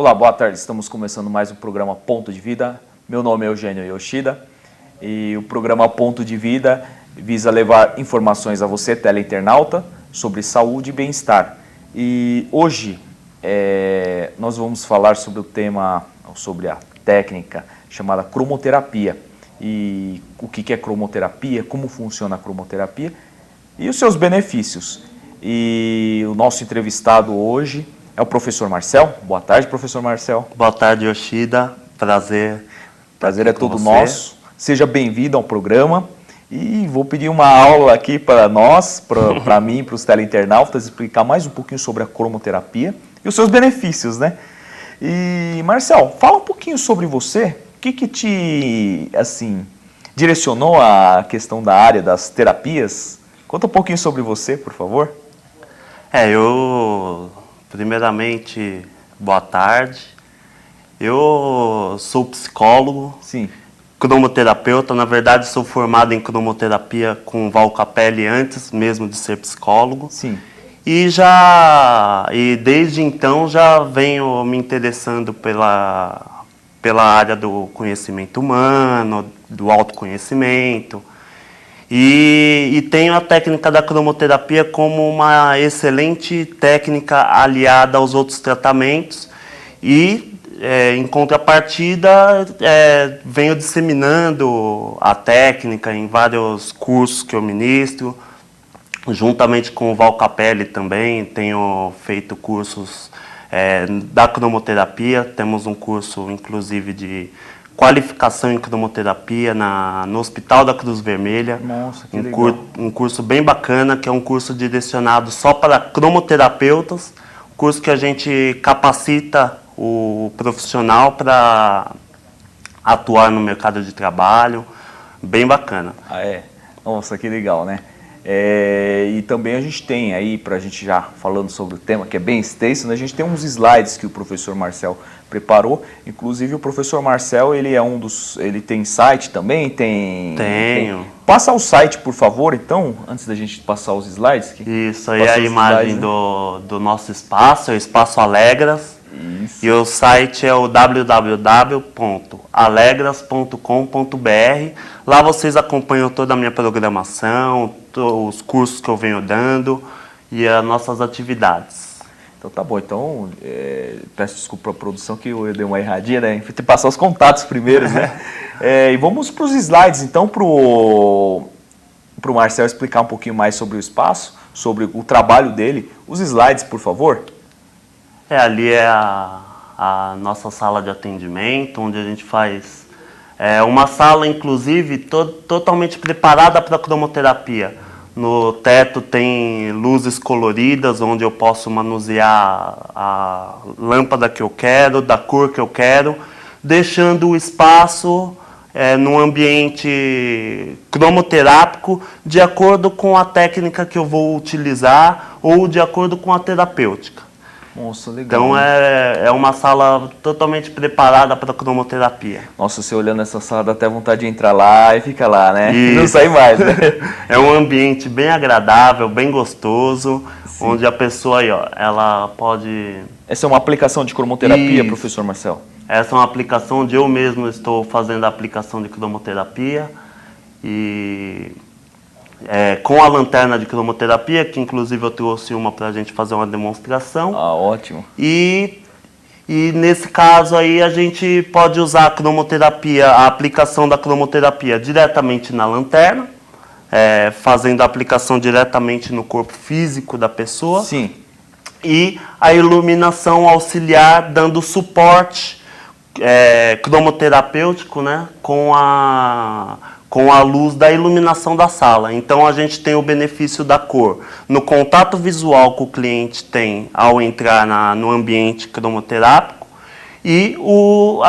Olá, boa tarde. Estamos começando mais um programa Ponto de Vida. Meu nome é Eugênio Yoshida e o programa Ponto de Vida visa levar informações a você, teleinternauta, sobre saúde e bem-estar. E hoje nós vamos falar sobre o tema, sobre a técnica chamada cromoterapia. E o que é cromoterapia, como funciona a cromoterapia e os seus benefícios. E o nosso entrevistado hoje é o professor Marcel. Boa tarde, professor Marcel. Boa tarde, Yoshida. Prazer. Prazer é todo nosso. Seja bem-vindo ao programa. E vou pedir uma aula aqui para nós, para mim, para os teleinternautas, explicar mais um pouquinho sobre a cromoterapia e os seus benefícios, né? E, Marcel, fala um pouquinho sobre você. O que te, assim, direcionou à questão da área das terapias? Conta um pouquinho sobre você, por favor. Primeiramente, boa tarde. Eu sou psicólogo, sim, cromoterapeuta. Na verdade, sou formado em cromoterapia com Val Capelli antes mesmo de ser psicólogo. Sim. E desde então já venho me interessando pela área do conhecimento humano, do autoconhecimento. E tenho a técnica da cromoterapia como uma excelente técnica aliada aos outros tratamentos e, em contrapartida, venho disseminando a técnica em vários cursos que eu ministro, juntamente com o Val Capelli também, tenho feito cursos da cromoterapia, temos um curso, inclusive, de qualificação em cromoterapia no Hospital da Cruz Vermelha. Nossa, que legal. Um curso bem bacana, que é um curso direcionado só para cromoterapeutas, um curso que a gente capacita o profissional para atuar no mercado de trabalho, bem bacana. Ah, é? Nossa, que legal, né? E também a gente tem aí, para a gente já falando sobre o tema, que é bem extenso, né? A gente tem uns slides que o professor Marcel preparou. Inclusive o professor Marcel, ele é ele tem site também? Tenho. Passa o site, por favor, então, antes da gente passar os slides. Isso, aí é a imagem slides, né? do nosso espaço, é o Espaço Alegras. Isso. E o site é o www.alegras.com.br. Lá vocês acompanham toda a minha programação, os cursos que eu venho dando e as nossas atividades. Então tá bom, então peço desculpa à produção que eu dei uma erradinha, né? Tem que passar os contatos primeiros, né? E vamos para os slides, então, para o Marcel explicar um pouquinho mais sobre o espaço, sobre o trabalho dele. Os slides, por favor. Ali é a nossa sala de atendimento, onde a gente faz uma sala, inclusive, totalmente preparada para a cromoterapia. No teto tem luzes coloridas, onde eu posso manusear a lâmpada que eu quero, da cor que eu quero, deixando o espaço num ambiente cromoterápico de acordo com a técnica que eu vou utilizar ou de acordo com a terapêutica. Nossa, legal. Então é uma sala totalmente preparada para a cromoterapia. Nossa, você olhando essa sala dá até vontade de entrar lá e fica lá, né? Isso. E não sai mais, né? É um ambiente bem agradável, bem gostoso, sim, onde a pessoa aí, ela pode... Essa é uma aplicação de cromoterapia, Isso. professor Marcel? Essa é uma aplicação onde eu mesmo estou fazendo a aplicação de cromoterapia e... com a lanterna de cromoterapia, que inclusive eu trouxe uma para a gente fazer uma demonstração. Ah, ótimo. E nesse caso aí a gente pode usar a cromoterapia, a aplicação da cromoterapia diretamente na lanterna, fazendo a aplicação diretamente no corpo físico da pessoa. Sim. E a iluminação auxiliar dando suporte cromoterapêutico, né, com a luz da iluminação da sala. Então a gente tem o benefício da cor no contato visual que o cliente tem ao entrar no ambiente cromoterápico e o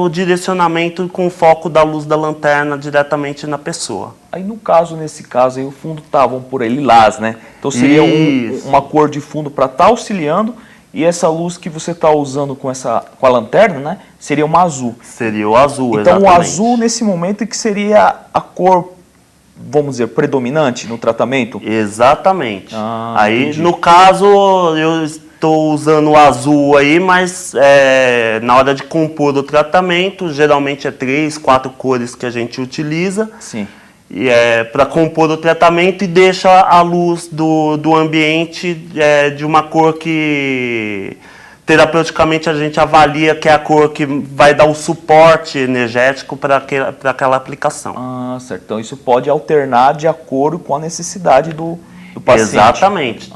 direcionamento com o foco da luz da lanterna diretamente na pessoa. Aí nesse caso aí o fundo tá, vamos por aí, lilás, né? Então seria uma cor de fundo para estar auxiliando. E essa luz que você está usando com a lanterna, né, seria uma azul. Seria o azul, então, exatamente. O azul, nesse momento, que seria a cor, vamos dizer, predominante no tratamento? Exatamente. Ah, aí, entendi. no caso, eu estou usando o azul aí, mas na hora de compor o tratamento, geralmente é 3, 4 cores que a gente utiliza. Sim. E para compor o tratamento e deixa a luz do ambiente de uma cor que terapeuticamente a gente avalia que é a cor que vai dar o suporte energético para aquela aplicação. Ah, certo. Então isso pode alternar de acordo com a necessidade do paciente. Exatamente.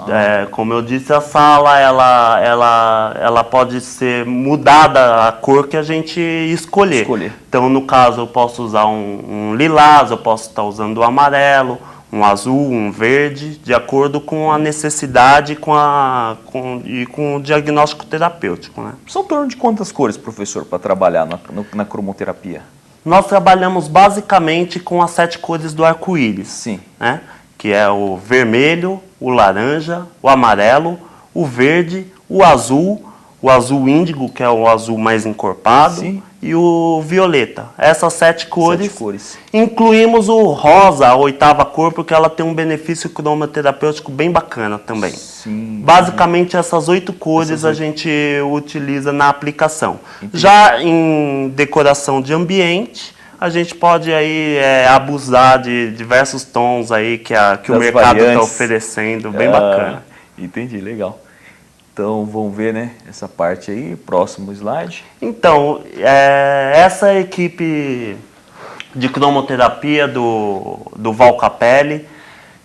Como eu disse, a sala ela pode ser mudada a cor que a gente escolher. Então, no caso, eu posso usar um lilás, eu posso estar usando um amarelo, um azul, um verde, de acordo com a necessidade e com o diagnóstico terapêutico, né? São em torno de quantas cores, professor, para trabalhar na cromoterapia? Nós trabalhamos basicamente com as 7 cores do arco-íris. Sim. Né? Que é o vermelho, o laranja, o amarelo, o verde, o azul índigo, que é o azul mais encorpado, sim, e o violeta. Essas 7 cores. Incluímos o rosa, a 8ª cor, porque ela tem um benefício cromoterapêutico bem bacana também. Sim. Basicamente, essas 8 cores a gente utiliza na aplicação. Entendi. Já em decoração de ambiente, a gente pode aí abusar de diversos tons aí que o mercado está oferecendo, bem bacana. Entendi, legal. Então, vamos ver, né, essa parte aí, próximo slide. Então, essa equipe de cromoterapia do Val Capelli,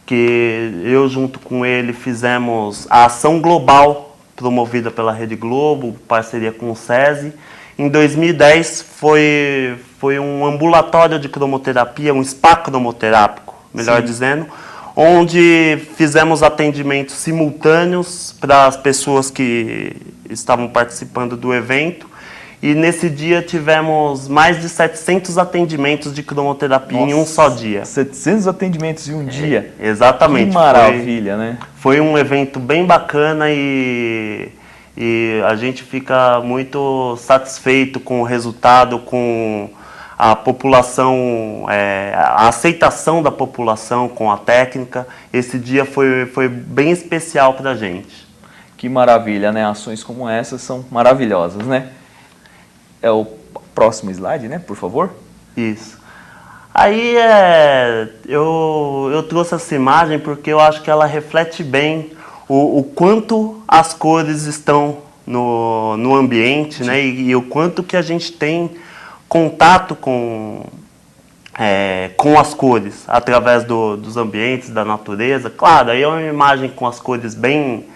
que eu junto com ele fizemos a ação global promovida pela Rede Globo, parceria com o SESI. Em 2010 foi um ambulatório de cromoterapia, um spa cromoterápico, melhor dizendo, onde fizemos atendimentos simultâneos para as pessoas que estavam participando do evento. E nesse dia tivemos mais de 700 atendimentos de cromoterapia em um só dia. 700 atendimentos em um dia? Exatamente. Que maravilha, né? Foi um evento bem bacana e a gente fica muito satisfeito com o resultado, com a população, a aceitação da população com a técnica. Esse dia foi bem especial para a gente. Que maravilha, né? Ações como essas são maravilhosas, né? É o próximo slide, né? Por favor. Isso. Aí eu trouxe essa imagem porque eu acho que ela reflete bem o quanto as cores estão no ambiente, né? E o quanto que a gente tem contato com as cores através dos ambientes, da natureza. Claro, aí é uma imagem com as cores bem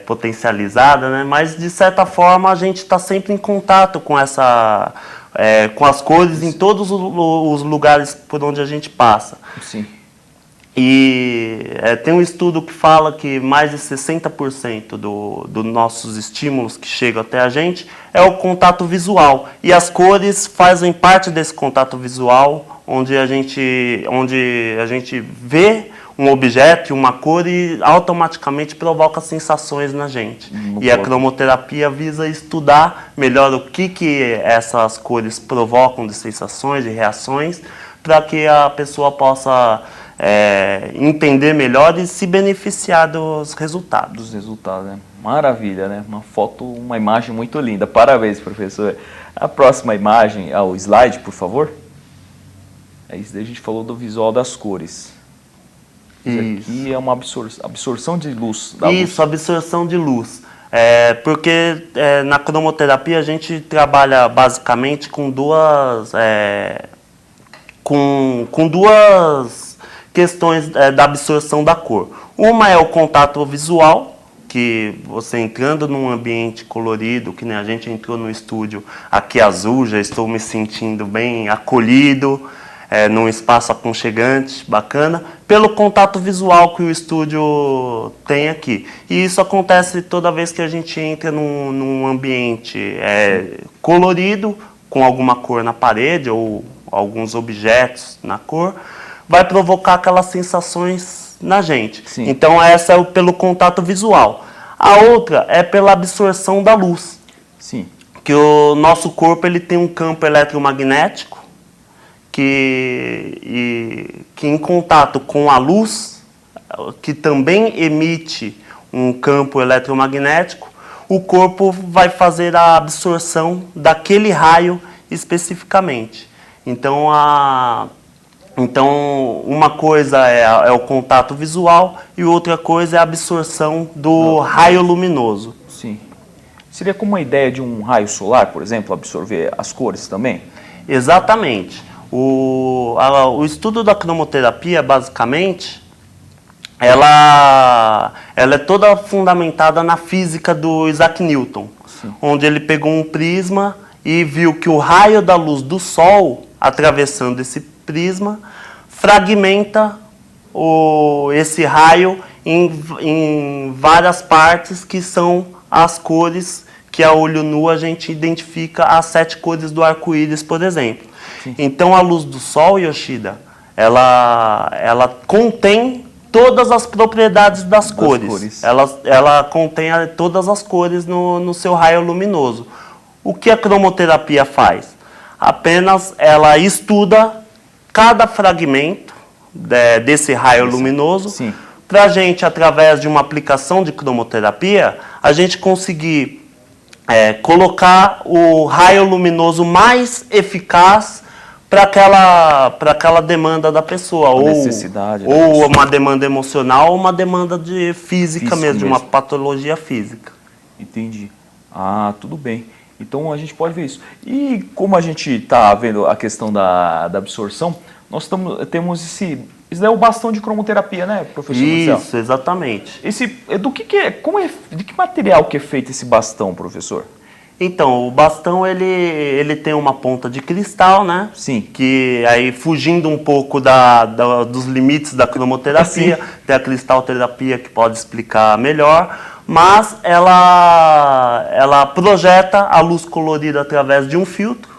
potencializada, né? Mas de certa forma a gente está sempre em contato com com as cores em todos os lugares por onde a gente passa. Sim. E tem um estudo que fala que mais de 60% dos nossos estímulos que chegam até a gente é o contato visual. E as cores fazem parte desse contato visual, onde a gente vê um objeto e uma cor e automaticamente provoca sensações na gente. E a cromoterapia visa estudar melhor o que essas cores provocam de sensações, de reações, para que a pessoa possa entender melhor e se beneficiar dos resultados. Dos resultados, né? Maravilha, né? Uma imagem muito linda. Parabéns, professor. A próxima imagem, o slide, por favor. Isso daí a gente falou do visual das cores. Isso aqui é uma absorção de luz. Isso, absorção de luz. Porque na cromoterapia a gente trabalha basicamente com duas questões da absorção da cor. Uma é o contato visual, que você entrando num ambiente colorido, que nem a gente entrou no estúdio aqui azul, já estou me sentindo bem acolhido, num espaço aconchegante, bacana, pelo contato visual que o estúdio tem aqui. E isso acontece toda vez que a gente entra num ambiente colorido, com alguma cor na parede ou alguns objetos na cor, vai provocar aquelas sensações na gente. Sim. Então essa é pelo contato visual. A outra é pela absorção da luz. Sim. Que o nosso corpo ele tem um campo eletromagnético que em contato com a luz, que também emite um campo eletromagnético, o corpo vai fazer a absorção daquele raio especificamente. Então, uma coisa é o contato visual e outra coisa é a absorção do raio luminoso. Sim. Seria como a ideia de um raio solar, por exemplo, absorver as cores também? Exatamente. O estudo da cromoterapia, basicamente, ela é toda fundamentada na física do Isaac Newton, sim, onde ele pegou um prisma e viu que o raio da luz do Sol, atravessando esse prisma, fragmenta esse raio em várias partes que são as cores que a olho nu a gente identifica as 7 cores do arco-íris, por exemplo. Sim. Então a luz do Sol, Yoshida, ela contém todas as propriedades das cores. Ela contém todas as cores no seu raio luminoso. O que a cromoterapia faz? Apenas ela estuda cada fragmento desse raio luminoso para a gente, através de uma aplicação de cromoterapia, a gente conseguir colocar o raio luminoso mais eficaz para aquela demanda da pessoa, ou necessidade, ou uma demanda emocional, ou uma demanda de física mesmo, de uma patologia física. Entendi. Ah, tudo bem. Então a gente pode ver isso. E como a gente está vendo a questão da absorção, nós temos esse é o bastão de cromoterapia, né, professor Marcel? Isso, exatamente. De que material que é feito esse bastão, professor? Então, o bastão ele tem uma ponta de cristal, né? Sim. Que aí, fugindo um pouco dos limites da cromoterapia, tem a cristalterapia que pode explicar melhor, mas ela projeta a luz colorida através de um filtro,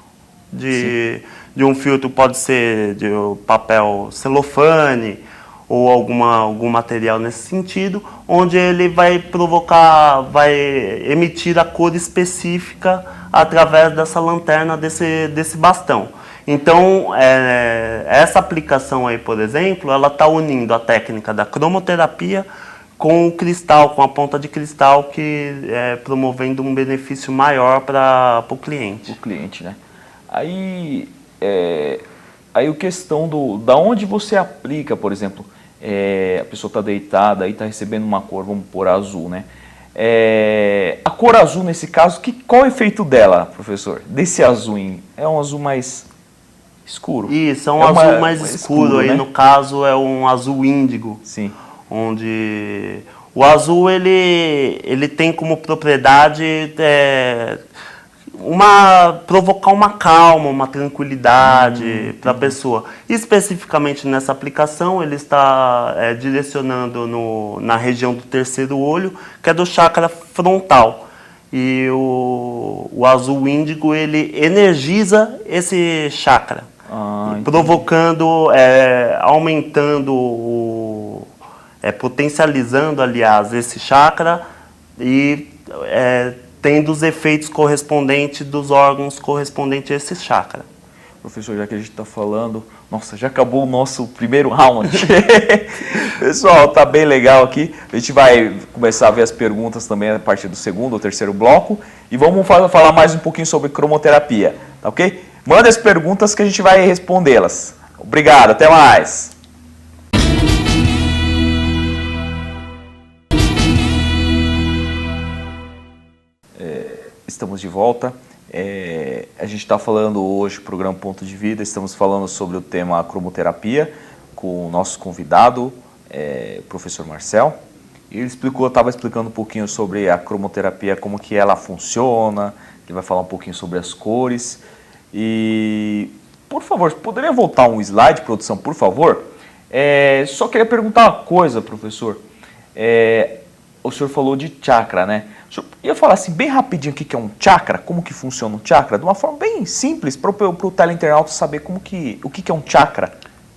de um filtro, pode ser de papel celofane ou algum material nesse sentido, onde ele vai emitir a cor específica através dessa lanterna, desse bastão. Então, essa aplicação aí, por exemplo, ela está unindo a técnica da cromoterapia com o cristal, com a ponta de cristal, que promovendo um benefício maior para o cliente. O cliente, né? Aí a questão da onde você aplica, por exemplo, a pessoa está deitada e está recebendo uma cor, vamos pôr azul, né? A cor azul, nesse caso, qual é o efeito dela, professor? Desse azul, é um azul mais escuro? Isso, é um azul mais escuro, aí, né? No caso é um azul índigo. Sim. Onde o azul ele tem como propriedade provocar uma calma, uma tranquilidade para a pessoa. Especificamente nessa aplicação, ele está direcionando na região do terceiro olho, que é do chakra frontal. E o azul índigo, ele energiza esse chakra, provocando, aumentando, potencializando, aliás, esse chakra e tendo os efeitos correspondentes dos órgãos correspondentes a esse chakra. Professor, já que a gente está falando, nossa, já acabou o nosso primeiro round. Pessoal, tá bem legal aqui. A gente vai começar a ver as perguntas também a partir do segundo ou terceiro bloco. E vamos falar mais um pouquinho sobre cromoterapia, tá ok? Manda as perguntas que a gente vai respondê-las. Obrigado, até mais. Estamos de volta. A gente está falando hoje, o programa Ponto de Vida, estamos falando sobre o tema cromoterapia com o nosso convidado, o professor Marcel. Ele estava explicando um pouquinho sobre a cromoterapia, como que ela funciona, ele vai falar um pouquinho sobre as cores. E, por favor, poderia voltar um slide, produção, por favor? Só queria perguntar uma coisa, professor. O senhor falou de chakra, né? O senhor ia falar assim, bem rapidinho, o que é um chakra? Como que funciona um chakra? De uma forma bem simples, para o teleinternauta saber o que é um chakra.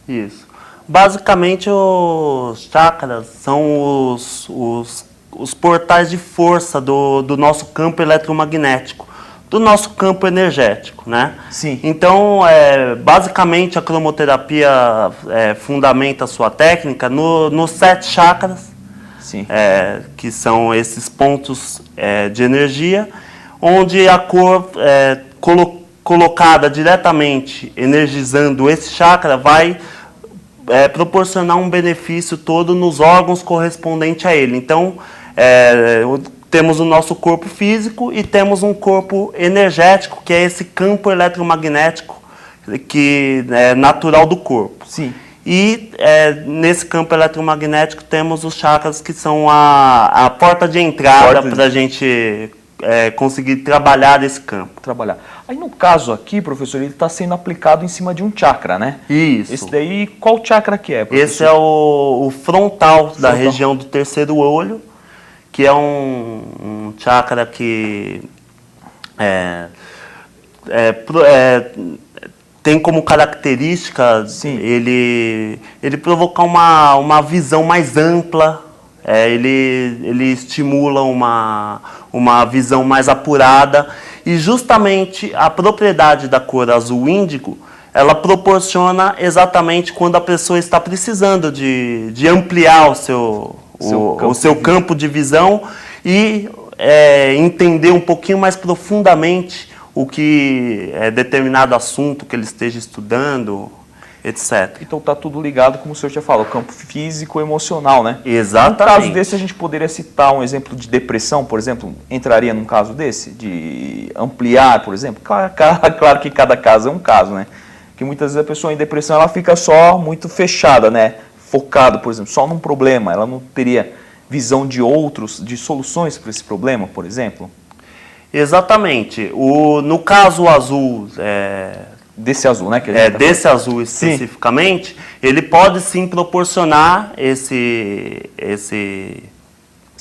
Isso. Basicamente, os chakras são os portais de força do nosso campo eletromagnético, do nosso campo energético, né? Sim. Então, basicamente, a cromoterapia fundamenta a sua técnica nos 7 chakras. Sim. Que são esses pontos de energia, onde a cor colocada diretamente, energizando esse chakra, vai proporcionar um benefício todo nos órgãos correspondentes a ele. Então, temos o nosso corpo físico e temos um corpo energético, que é esse campo eletromagnético que é natural do corpo. Sim. E nesse campo eletromagnético temos os chakras, que são a porta de entrada para a gente conseguir trabalhar esse campo. Trabalhar. Aí no caso aqui, professor, ele está sendo aplicado em cima de um chakra, né? Isso. Esse daí, qual chakra que é, professor? Esse é o frontal da região do terceiro olho, que é um chakra que tem como característica ele provocar uma visão mais ampla, ele estimula uma visão mais apurada, e justamente a propriedade da cor azul índigo, ela proporciona exatamente quando a pessoa está precisando de ampliar o seu campo de visão e entender um pouquinho mais profundamente o que é determinado assunto que ele esteja estudando, etc. Então está tudo ligado, como o senhor já falou, campo físico e emocional, né? Exatamente. Num caso desse, a gente poderia citar um exemplo de depressão, por exemplo, entraria num caso desse? De ampliar, por exemplo? Claro que cada caso é um caso, né? Que muitas vezes a pessoa em depressão, ela fica só muito fechada, né? Focada, por exemplo, só num problema. Ela não teria visão de soluções para esse problema, por exemplo? Exatamente. No caso azul... Desse azul, né? Desse azul especificamente, ele pode sim proporcionar essa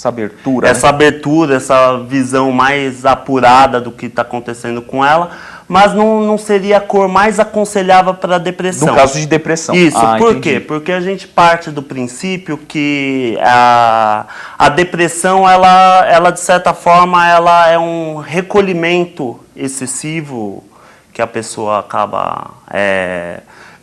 abertura, essa abertura, essa visão mais apurada do que está acontecendo com ela, mas não seria a cor mais aconselhável para a depressão. No caso de depressão. Isso, por quê? Porque a gente parte do princípio que a depressão, ela de certa forma, ela é um recolhimento excessivo que a pessoa acaba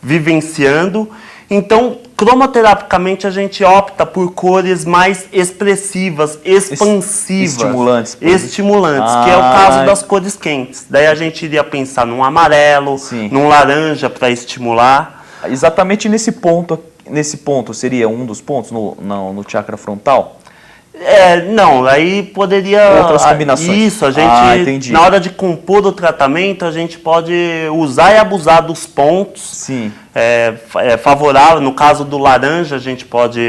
vivenciando. Então, cromoterapicamente, a gente opta por cores mais expressivas, expansivas. Estimulantes, que é o caso das cores quentes. Daí a gente iria pensar num amarelo, num laranja para estimular. Exatamente nesse ponto seria um dos pontos no chakra frontal? Não, aí poderia... Outras combinações. Isso, a gente, na hora de compor o tratamento, a gente pode usar e abusar dos pontos. Sim. Favorável, no caso do laranja, a gente pode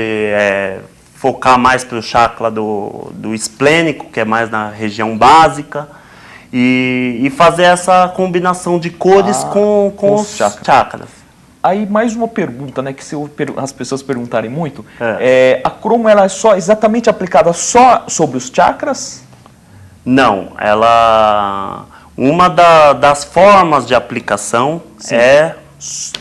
focar mais para o chakra do esplênico, que é mais na região básica, e fazer essa combinação de cores com os chakras. Aí mais uma pergunta, né, que as pessoas perguntarem muito, a cromo ela é exatamente aplicada só sobre os chakras? Não, uma das formas de aplicação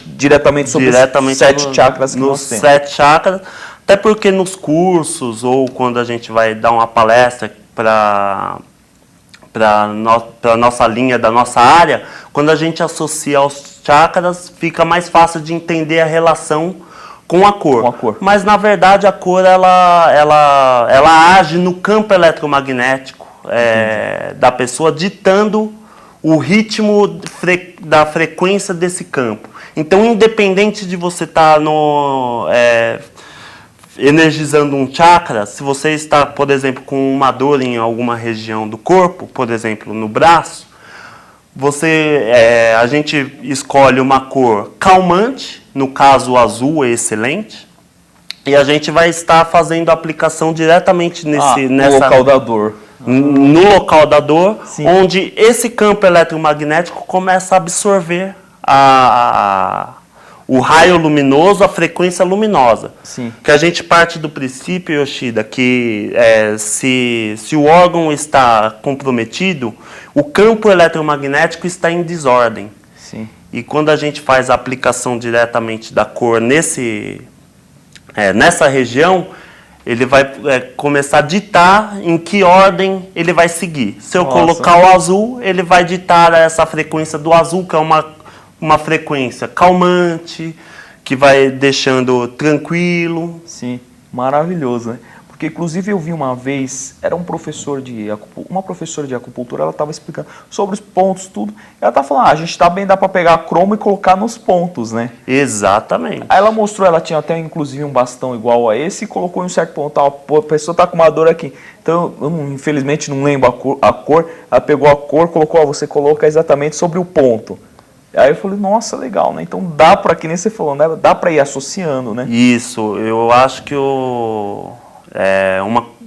diretamente sobre os 7 chakras que nós temos. 7 chakras, até porque nos cursos ou quando a gente vai dar uma palestra para a nossa linha, da nossa área, quando a gente associa aos chakras, fica mais fácil de entender a relação com a cor. Mas, na verdade, a cor ela age no campo eletromagnético da pessoa, ditando o ritmo da frequência desse campo. Então, independente de você estar energizando um chakra, se você está, por exemplo, com uma dor em alguma região do corpo, por exemplo, no braço, a gente escolhe uma cor calmante, no caso o azul é excelente, e a gente vai estar fazendo a aplicação diretamente no local da dor. No local da dor, onde esse campo eletromagnético começa a absorver o raio luminoso, a frequência luminosa. Sim. Que a gente parte do princípio, Yoshida, que se o órgão está comprometido, o campo eletromagnético está em desordem. Sim. E quando a gente faz a aplicação diretamente da cor nessa região, ele vai começar a ditar em que ordem ele vai seguir. Se eu colocar o azul, ele vai ditar essa frequência do azul, que é uma frequência calmante, que vai deixando tranquilo. Sim, maravilhoso, né? Porque, inclusive, eu vi uma vez, era uma professora de acupuntura, ela estava explicando sobre os pontos, tudo. Ela estava falando, a gente também dá para pegar a cromo e colocar nos pontos, né? Exatamente. Aí ela mostrou, ela tinha até, inclusive, um bastão igual a esse e colocou em um certo ponto. A pessoa está com uma dor aqui. Então, eu infelizmente não lembro a cor. Ela pegou a cor, colocou, você coloca exatamente sobre o ponto. Aí eu falei, nossa, legal, né? Então dá para, que nem você falou, né? Dá para ir associando, né? Isso, eu acho que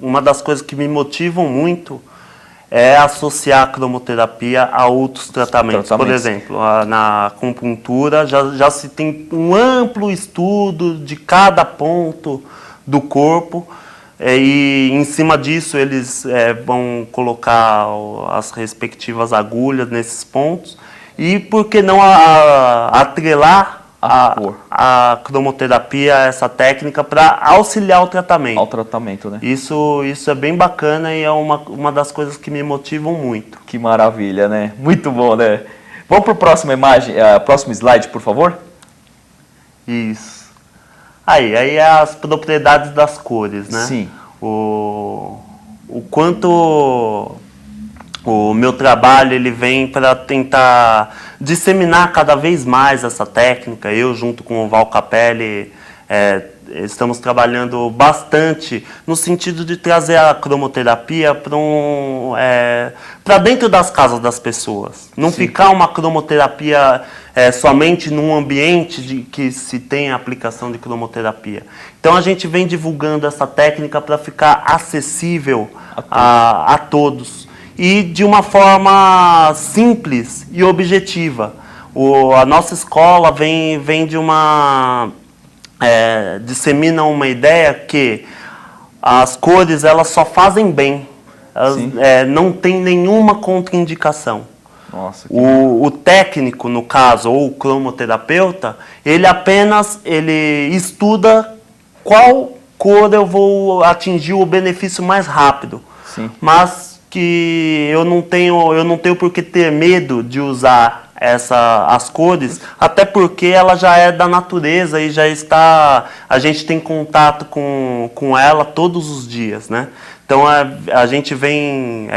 uma das coisas que me motivam muito é associar a cromoterapia a outros tratamentos. Por exemplo, na acupuntura já se tem um amplo estudo de cada ponto do corpo, e em cima disso eles vão colocar as respectivas agulhas nesses pontos. E por que não atrelar a cromoterapia a essa técnica para auxiliar o tratamento? Ao tratamento, né? Isso é bem bacana e é uma das coisas que me motivam muito. Que maravilha, né? Muito bom, né? Vamos para a próxima imagem, próximo slide, por favor? Isso. Aí é as propriedades das cores, né? Sim. O quanto o meu trabalho ele vem para tentar disseminar cada vez mais essa técnica. Eu, junto com o Val Capelli, estamos trabalhando bastante no sentido de trazer a cromoterapia para dentro das casas das pessoas. Não Sim. ficar uma cromoterapia somente num ambiente que se tem a aplicação de cromoterapia. Então a gente vem divulgando essa técnica para ficar acessível a todos. E de uma forma simples e objetiva. A nossa escola vem de dissemina uma ideia que as cores elas só fazem bem, elas, não tem nenhuma contraindicação. Nossa, o técnico, no caso, ou o cromoterapeuta, ele apenas estuda qual cor eu vou atingir o benefício mais rápido. Sim. Mas que eu não tenho por que ter medo de usar as cores, até porque ela já é da natureza e a gente tem contato com ela todos os dias, né? Então a gente vem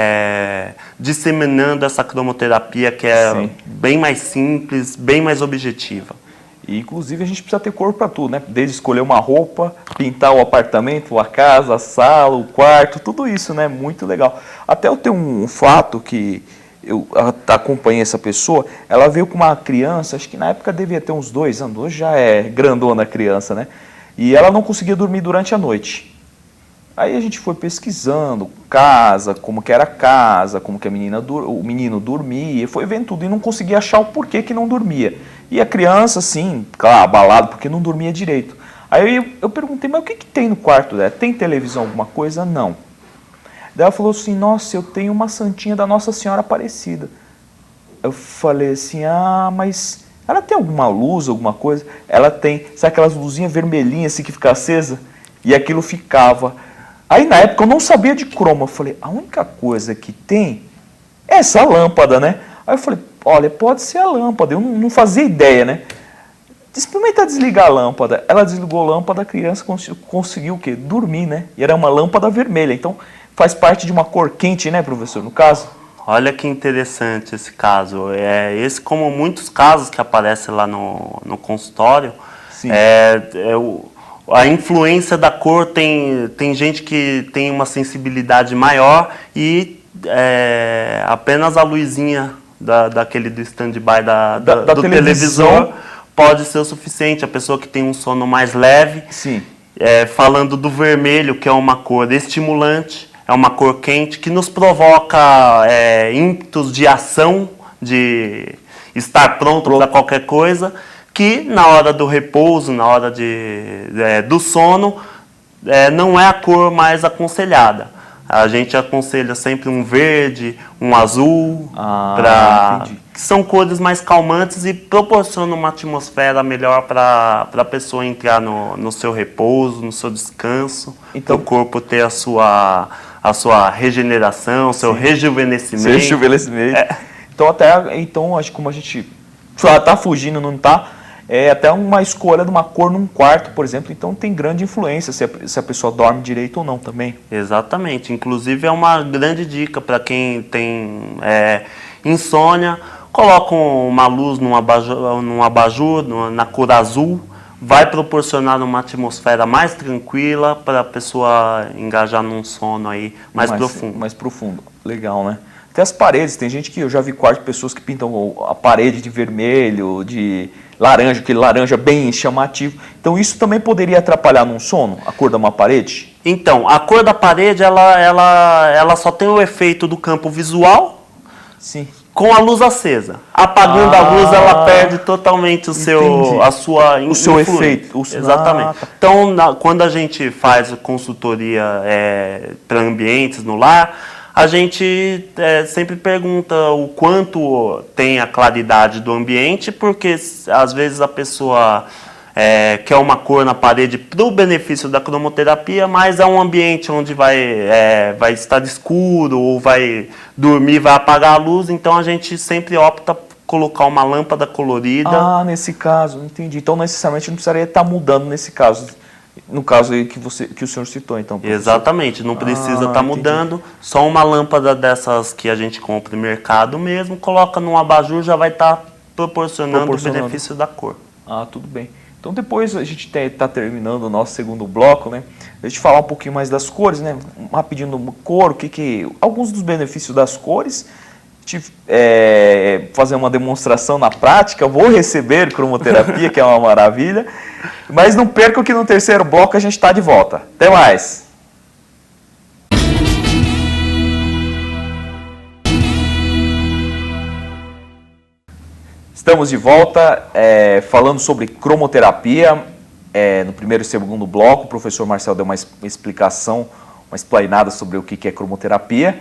disseminando essa cromoterapia que é bem mais simples, bem mais objetiva. E, inclusive, a gente precisa ter cor para tudo, né? Desde escolher uma roupa, pintar o apartamento, a casa, a sala, o quarto, tudo isso, né? Muito legal. Até eu tenho um fato que eu acompanhei essa pessoa, ela veio com uma criança, acho que na época devia ter uns 2 anos, hoje já é grandona a criança, né? E ela não conseguia dormir durante a noite. Aí a gente foi pesquisando casa, como que era a casa, como que o menino dormia, foi vendo tudo e não conseguia achar o porquê que não dormia. E a criança, assim, claro, abalada, porque não dormia direito. Aí eu perguntei, mas o que tem no quarto dela? Tem televisão, alguma coisa? Não. Daí ela falou assim, nossa, eu tenho uma santinha da Nossa Senhora Aparecida. Eu falei assim, mas ela tem alguma luz, alguma coisa? Ela tem, sabe aquelas luzinhas vermelhinhas assim que fica acesa? E aquilo ficava. Aí na época eu não sabia de cromo, eu falei, a única coisa que tem é essa lâmpada, né? Aí eu falei, olha, pode ser a lâmpada, eu não fazia ideia, né? Experimenta desligar a lâmpada. Ela desligou a lâmpada, a criança conseguiu o quê? Dormir, né? E era uma lâmpada vermelha, então faz parte de uma cor quente, né, professor, no caso? Olha que interessante esse caso. Esse, como muitos casos que aparecem lá no consultório, Sim. A influência da cor tem gente que tem uma sensibilidade maior e apenas a luzinha do stand-by do televisor pode ser o suficiente. A pessoa que tem um sono mais leve, Sim. Falando do vermelho, que é uma cor estimulante, é uma cor quente, que nos provoca ímpetos de ação, de estar pronto para qualquer coisa, que na hora do repouso, na hora do sono, não é a cor mais aconselhada. A gente aconselha sempre um verde, um azul, que são cores mais calmantes e proporcionam uma atmosfera melhor para a pessoa entrar no seu repouso, no seu descanso, então, para o corpo ter a sua regeneração, o seu rejuvenescimento. Então, acho que como a gente está fugindo, não está... é até uma escolha de uma cor num quarto, por exemplo, então tem grande influência se a pessoa dorme direito ou não também. Exatamente, inclusive é uma grande dica para quem tem insônia, coloca uma luz num abajur na cor azul, vai proporcionar uma atmosfera mais tranquila para a pessoa engajar num sono aí mais profundo. Mais profundo, legal, né? Até as paredes, tem gente que eu já vi quarto de pessoas que pintam a parede de vermelho, de laranja, aquele laranja bem chamativo. Então isso também poderia atrapalhar num sono, a cor de uma parede? Então, a cor da parede, ela só tem o efeito do campo visual. Sim. Com a luz acesa. Apagando a luz, ela perde totalmente o seu efeito. Exatamente. Então, quando a gente faz consultoria para ambientes no lar, a gente sempre pergunta o quanto tem a claridade do ambiente, porque às vezes a pessoa quer uma cor na parede para o benefício da cromoterapia, mas é um ambiente onde vai estar escuro ou vai dormir, vai apagar a luz, então a gente sempre opta por colocar uma lâmpada colorida. Ah, nesse caso, entendi. Então necessariamente não precisaria estar mudando nesse caso. No caso aí que o senhor citou, então. Professor. Exatamente, não precisa estar mudando, só uma lâmpada dessas que a gente compra no mercado mesmo, coloca num abajur, já vai estar proporcionando o benefício da cor. Ah, tudo bem. Então depois a gente está terminando o nosso segundo bloco, né? A gente falar um pouquinho mais das cores, né? Rapidinho no cor, alguns dos benefícios das cores. Fazer uma demonstração na prática, vou receber cromoterapia, que é uma maravilha. Mas não percam que no terceiro bloco a gente está de volta. Até mais! Estamos de volta falando sobre cromoterapia. No primeiro e segundo bloco, o professor Marcel deu uma explicação, uma explanada sobre o que é cromoterapia.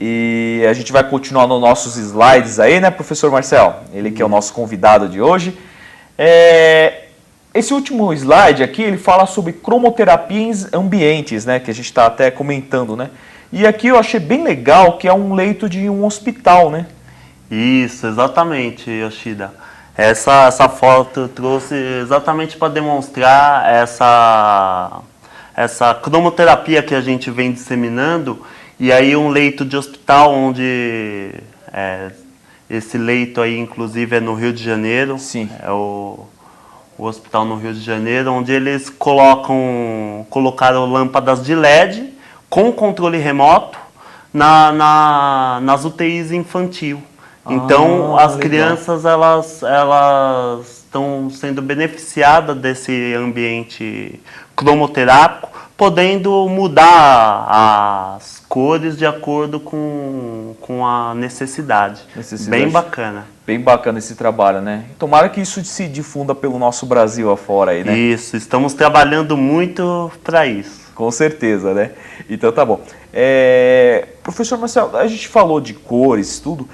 E a gente vai continuar nos nossos slides aí, né, professor Marcel? Ele que é o nosso convidado de hoje. Esse último slide aqui, ele fala sobre cromoterapia em ambientes, né, que a gente está até comentando, né? E aqui eu achei bem legal que é um leito de um hospital, né? Isso, exatamente, Yoshida. Essa foto eu trouxe exatamente para demonstrar essa cromoterapia que a gente vem disseminando. E aí um leito de hospital, onde esse leito aí, inclusive, é no Rio de Janeiro. Sim. É o hospital no Rio de Janeiro, onde eles colocaram lâmpadas de LED com controle remoto nas UTIs infantil. Então, as crianças, elas estão sendo beneficiadas desse ambiente cromoterápico, podendo mudar as cores de acordo com a necessidade. Bem bacana. Bem bacana esse trabalho, né? Tomara que isso se difunda pelo nosso Brasil afora aí, né? Isso, estamos trabalhando muito para isso. Com certeza, né? Então tá bom. Professor Marcel, a gente falou de cores, tudo.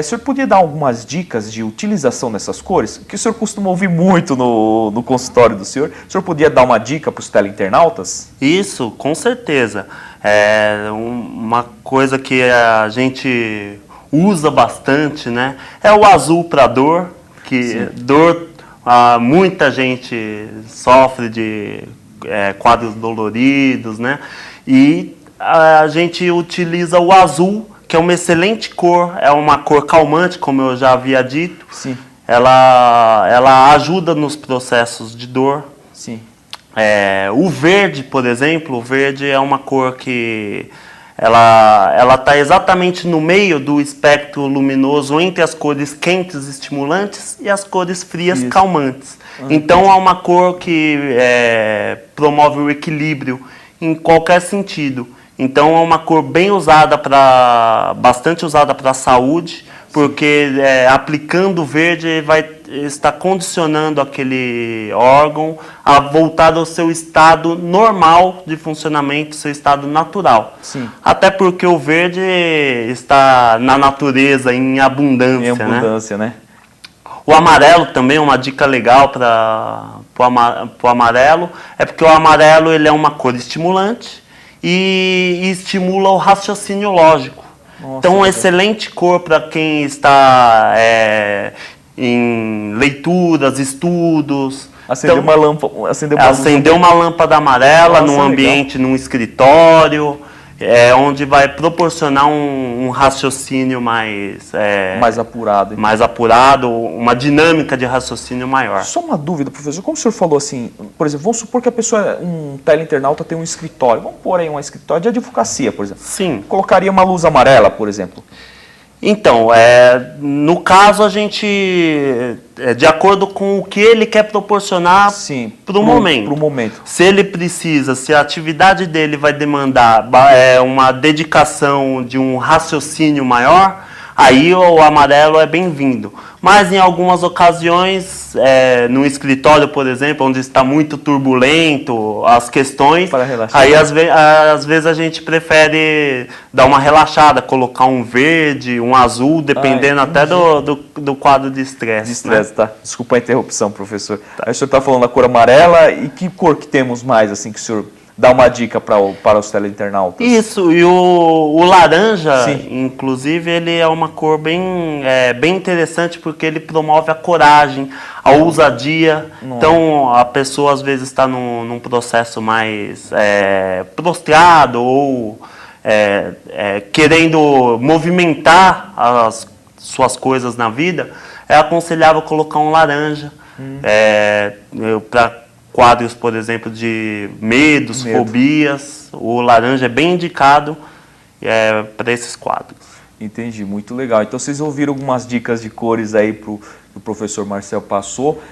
O senhor podia dar algumas dicas de utilização dessas cores? Que o senhor costuma ouvir muito no consultório do senhor. O senhor podia dar uma dica para os teleinternautas? Isso, com certeza. Uma coisa que a gente usa bastante, né? É o azul para dor, que sim. Dor, muita gente sofre de quadros doloridos, né? E a gente utiliza o azul, que é uma excelente cor, é uma cor calmante, como eu já havia dito. Sim. Ela ajuda nos processos de dor. Sim. O verde, por exemplo, o verde é uma cor que ela está exatamente no meio do espectro luminoso entre as cores quentes estimulantes e as cores frias calmantes. Então é uma cor que promove o equilíbrio em qualquer sentido. Então é uma cor bem usada bastante usada para a saúde, porque aplicando o verde vai estar condicionando aquele órgão a voltar ao seu estado normal de funcionamento, seu estado natural. Sim. Até porque o verde está na natureza em abundância. Em abundância, né? O amarelo também é uma dica legal para o amarelo, é porque o amarelo ele é uma cor estimulante e estimula o raciocínio lógico. Nossa, então, uma excelente cor para quem está em leituras, estudos. Acender Então, uma lâmpada, acender uma lâmpada amarela Nossa, num ambiente, num escritório, onde vai proporcionar um raciocínio mais apurado. Então. mais apurado, uma dinâmica de raciocínio maior. Só uma dúvida, professor. Como o senhor falou assim, por exemplo, vamos supor que a pessoa, um teleinternauta tem um escritório. Vamos pôr aí um escritório de advocacia, por exemplo. Sim. Colocaria uma luz amarela, por exemplo. Então, no caso, a gente, de acordo com o que ele quer proporcionar para o momento. Pro momento. Se ele precisa, se a atividade dele vai demandar uma dedicação de um raciocínio maior, aí o amarelo é bem-vindo. Mas em algumas ocasiões, no escritório, por exemplo, onde está muito turbulento as questões, para relaxar. aí às vezes a gente prefere dar uma relaxada, colocar um verde, um azul, dependendo até do quadro de estresse. De estresse, tá? Desculpa a interrupção, professor. Aí o senhor está falando da cor amarela, e que cor que temos mais, assim, que o senhor dá uma dica para os teleinternautas? Isso, e o laranja, Sim. inclusive, ele é uma cor bem interessante porque ele promove a coragem, a ousadia. Nossa. Então, a pessoa às vezes está num processo mais prostrado ou querendo movimentar as suas coisas na vida, é aconselhável colocar um laranja para quadros, por exemplo, de medos, fobias. O laranja é bem indicado para esses quadros. Entendi, muito legal. Então vocês ouviram algumas dicas de cores aí que o professor Marcel passou.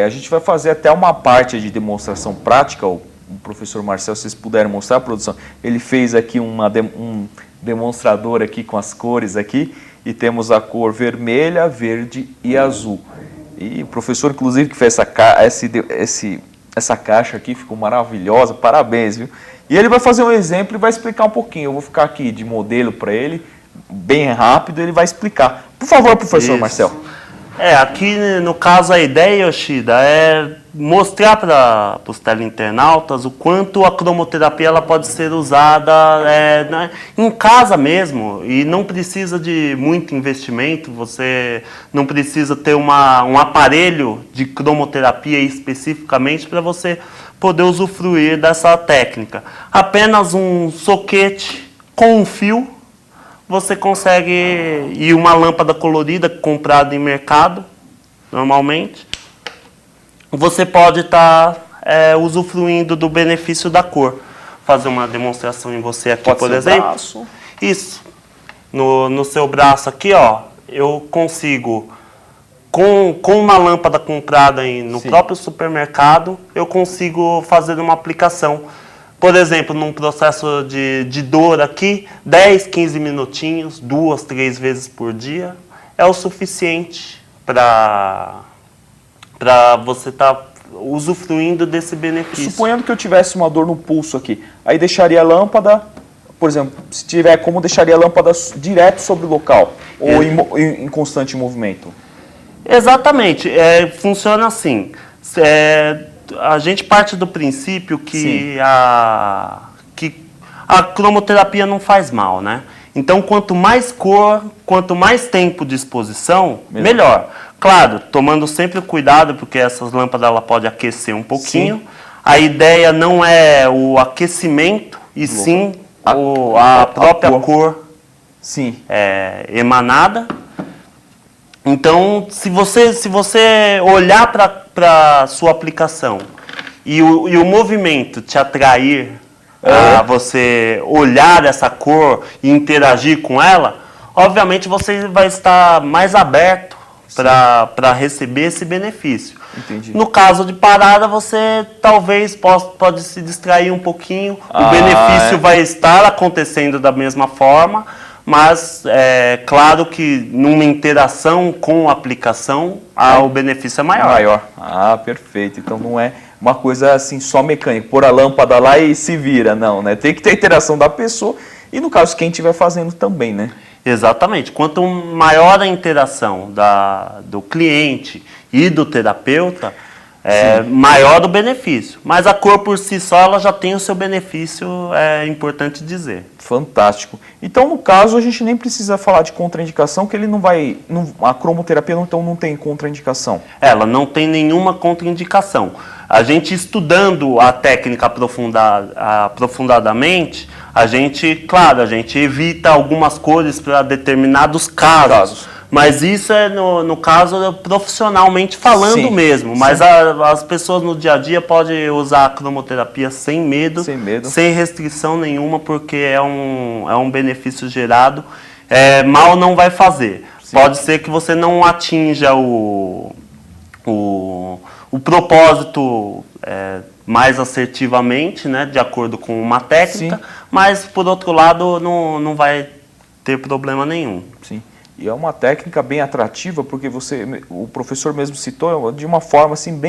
A gente vai fazer até uma parte de demonstração prática. O professor Marcel, se vocês puderem mostrar a produção, ele fez aqui um demonstrador aqui com as cores aqui, e temos a cor vermelha, verde e azul. E o professor, inclusive, que fez essa caixa aqui, ficou maravilhosa, parabéns, viu? E ele vai fazer um exemplo e vai explicar um pouquinho. Eu vou ficar aqui de modelo para ele, bem rápido, ele vai explicar. Por favor, professor Marcel. Aqui no caso a ideia, Yoshida, é mostrar para os teleinternautas o quanto a cromoterapia ela pode ser usada em casa mesmo, e não precisa de muito investimento. Você não precisa ter um aparelho de cromoterapia especificamente para você poder usufruir dessa técnica. Apenas um soquete com um fio, você consegue, e uma lâmpada colorida comprada em mercado, normalmente, você pode estar usufruindo do benefício da cor. Fazer uma demonstração em você aqui, pode por ser exemplo. Braço. Isso. No seu braço aqui, ó, eu consigo, com uma lâmpada comprada no próprio supermercado, eu consigo fazer uma aplicação. Por exemplo, num processo de dor aqui, 10, 15 minutinhos, 2, 3 vezes por dia, é o suficiente para você estar usufruindo desse benefício. Suponhando que eu tivesse uma dor no pulso aqui, aí deixaria a lâmpada, por exemplo, se tiver como, deixaria a lâmpada direto sobre o local, ou em constante movimento? Exatamente, funciona assim. A gente parte do princípio que a cromoterapia não faz mal, né? Então, quanto mais cor, quanto mais tempo de exposição, melhor. Claro, tomando sempre cuidado, porque essas lâmpadas ela pode aquecer um pouquinho. Sim. A ideia não é o aquecimento, e sim a própria cor emanada. Então, se você olhar para a sua aplicação e o movimento te atrair a você olhar essa cor e interagir com ela, obviamente você vai estar mais aberto para receber esse benefício. Entendi. No caso de parada, você talvez pode se distrair um pouquinho, o benefício vai estar acontecendo da mesma forma, mas é claro que numa interação com a aplicação, o benefício é maior. Perfeito. Então não é uma coisa assim só mecânica, pôr a lâmpada lá e se vira, não, né? Tem que ter a interação da pessoa e, no caso, quem estiver fazendo também, né? Exatamente. Quanto maior a interação do cliente e do terapeuta, maior o benefício. Mas a cor por si só, ela já tem o seu benefício, é importante dizer. Fantástico. Então, no caso, a gente nem precisa falar de contraindicação, que ele não vai... a cromoterapia, então, não tem contraindicação. Ela não tem nenhuma contraindicação. A gente estudando a técnica aprofundadamente, a gente evita algumas cores para determinados casos. Mas isso é no caso profissionalmente falando. Sim, mesmo. Mas as pessoas no dia a dia podem usar a cromoterapia sem medo, sem restrição nenhuma, porque é um benefício gerado. Mal não vai fazer. Sim. Pode ser que você não atinja o propósito mais assertivamente, né, de acordo com uma técnica, sim, mas por outro lado não vai ter problema nenhum. Sim. E é uma técnica bem atrativa, porque o professor mesmo citou, de uma forma assim,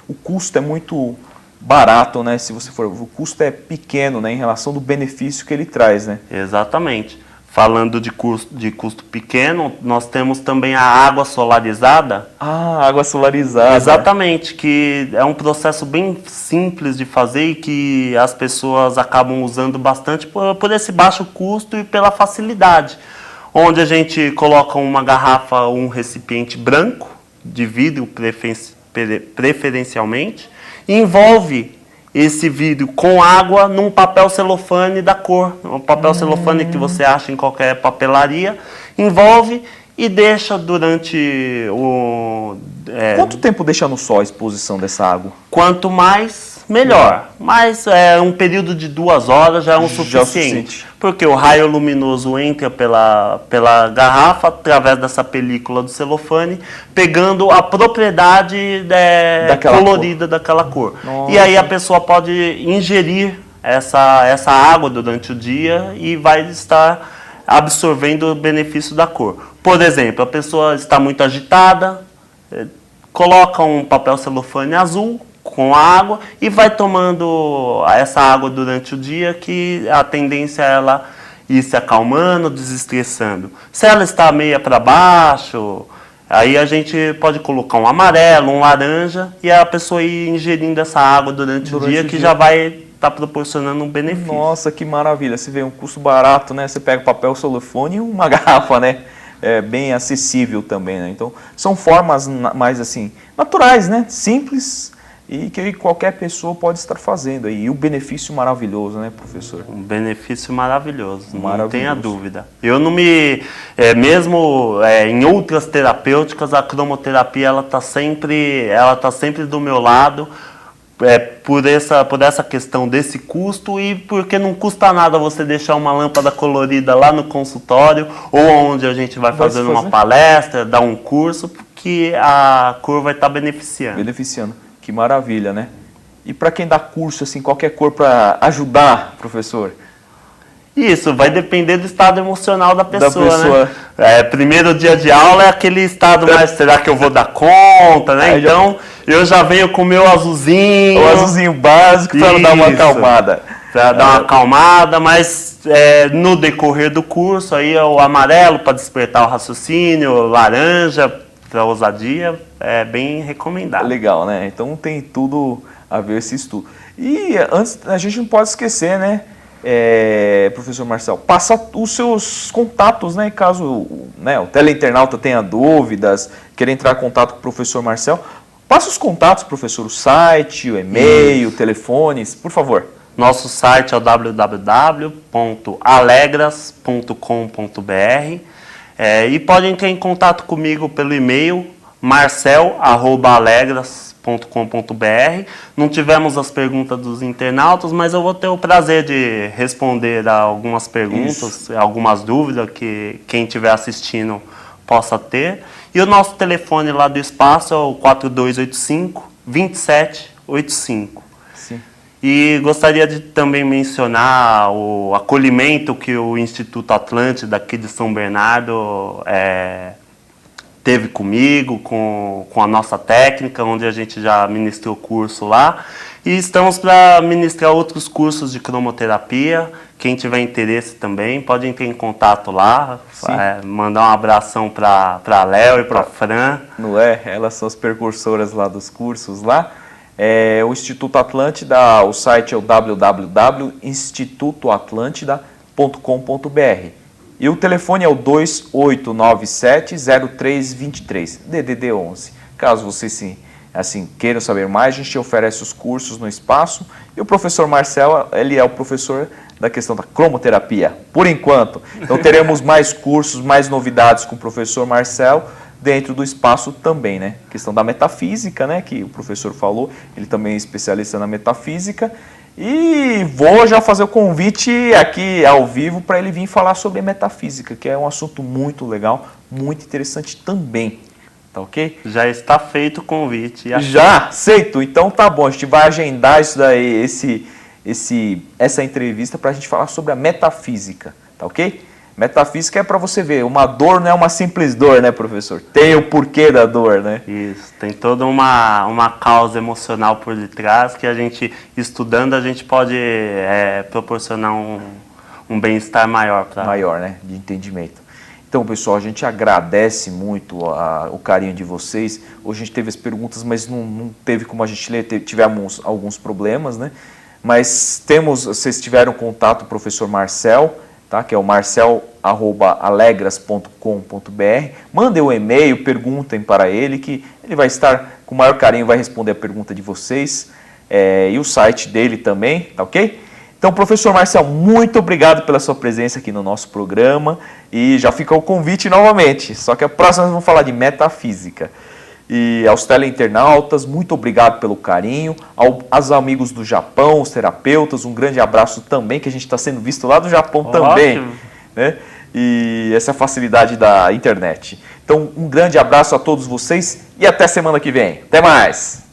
o custo é muito barato, né? Se você for, o custo é pequeno, né, em relação do benefício que ele traz, né? Exatamente. Falando de custo pequeno, nós temos também a água solarizada. Ah, água solarizada. Exatamente, que é um processo bem simples de fazer e que as pessoas acabam usando bastante por esse baixo custo e pela facilidade. Onde a gente coloca uma garrafa ou um recipiente branco, de vidro preferencialmente, e envolve esse vidro com água num papel celofane da cor. Um papel celofane que você acha em qualquer papelaria, envolve e deixa durante Quanto tempo deixa no sol a exposição dessa água? Quanto mais, melhor. Mas um período de 2 horas já é o suficiente. Porque o raio luminoso entra pela garrafa, através dessa película do celofane, pegando a propriedade colorida daquela cor. Nossa. E aí a pessoa pode ingerir essa água durante o dia e vai estar absorvendo o benefício da cor. Por exemplo, a pessoa está muito agitada, coloca um papel celofane azul com água e vai tomando essa água durante o dia, que a tendência é ela ir se acalmando, desestressando. Se ela está meia para baixo, aí a gente pode colocar um amarelo, um laranja e a pessoa ir ingerindo essa água durante o dia, que já vai estar proporcionando um benefício. Nossa, que maravilha. Você vê um custo barato, né? Você pega papel celofane e uma garrafa, né? É bem acessível também, né? Então, são formas mais assim, naturais, né? Simples e que qualquer pessoa pode estar fazendo aí. E o benefício maravilhoso, né, professor? Um benefício maravilhoso, não tenha dúvida. Eu não me... mesmo em outras terapêuticas, a cromoterapia ela tá sempre do meu lado, por essa questão desse custo e porque não custa nada você deixar uma lâmpada colorida lá no consultório ou onde a gente vai fazer uma palestra, dar um curso, que a cor vai estar beneficiando. Que maravilha, né? E para quem dá curso, assim, qualquer cor para ajudar, professor? Isso, vai depender do estado emocional da pessoa. Né? Primeiro dia de aula é aquele estado mais, será que eu vou dar conta, né? Então, eu já venho com o meu azulzinho. O azulzinho básico para dar uma acalmada. Para dar uma acalmada, mas no decorrer do curso, aí é o amarelo para despertar o raciocínio, laranja para ousadia, é bem recomendado. Legal, né? Então tem tudo a ver esse estudo. E antes, a gente não pode esquecer, né? Professor Marcel, passa os seus contatos, né, caso o teleinternauta tenha dúvidas, queira entrar em contato com o professor Marcel, passa os contatos, professor, o site, o e-mail, o telefone, por favor. Nosso site é o www.alegras.com.br e pode entrar em contato comigo pelo e-mail marcel@alegras.com.br. Não tivemos as perguntas dos internautas, mas eu vou ter o prazer de responder a algumas perguntas, algumas dúvidas que quem estiver assistindo possa ter. E o nosso telefone lá do espaço é o 4285-2785. Sim. E gostaria de também mencionar o acolhimento que o Instituto Atlântida aqui de São Bernardo teve comigo, com a nossa técnica, onde a gente já ministrou curso lá. E estamos para ministrar outros cursos de cromoterapia. Quem tiver interesse também pode entrar em contato lá, mandar um abração para a Léo e para a Fran. Não é? Elas são as precursoras lá dos cursos lá. O Instituto Atlântida, o site é o www.institutoatlantida.com.br. E o telefone é o 2897-0323, DDD 11. Caso vocês queiram saber mais, a gente oferece os cursos no espaço. E o professor Marcel, ele é o professor da questão da cromoterapia, por enquanto. Então teremos mais cursos, mais novidades com o professor Marcel dentro do espaço também, né? Questão da metafísica, né? Que o professor falou, ele também é especialista na metafísica. E vou já fazer o convite aqui ao vivo para ele vir falar sobre metafísica, que é um assunto muito legal, muito interessante também. Tá ok? Já está feito o convite. Já aceito. Então tá bom, a gente vai agendar isso daí, essa entrevista para a gente falar sobre a metafísica, tá ok? Metafísica é para você ver, uma dor não é uma simples dor, né, professor? Tem o porquê da dor, né? Isso, tem toda uma causa emocional por detrás que a gente, estudando, a gente pode proporcionar um bem-estar maior. Maior, né, de entendimento. Então, pessoal, a gente agradece muito o carinho de vocês. Hoje a gente teve as perguntas, mas não teve como a gente ler, tivemos alguns problemas, né? Mas vocês tiveram contato com o professor Marcel, tá? Que é o marcel@alegras.com.br. Mandem um e-mail, perguntem para ele, que ele vai estar com o maior carinho, vai responder a pergunta de vocês. E o site dele também, tá ok? Então, professor Marcel, muito obrigado pela sua presença aqui no nosso programa. E já fica o convite novamente, só que a próxima nós vamos falar de metafísica. E aos teleinternautas, muito obrigado pelo carinho. Aos amigos do Japão, os terapeutas, um grande abraço também, que a gente está sendo visto lá do Japão também. Né? E essa é a facilidade da internet. Então, um grande abraço a todos vocês e até semana que vem. Até mais!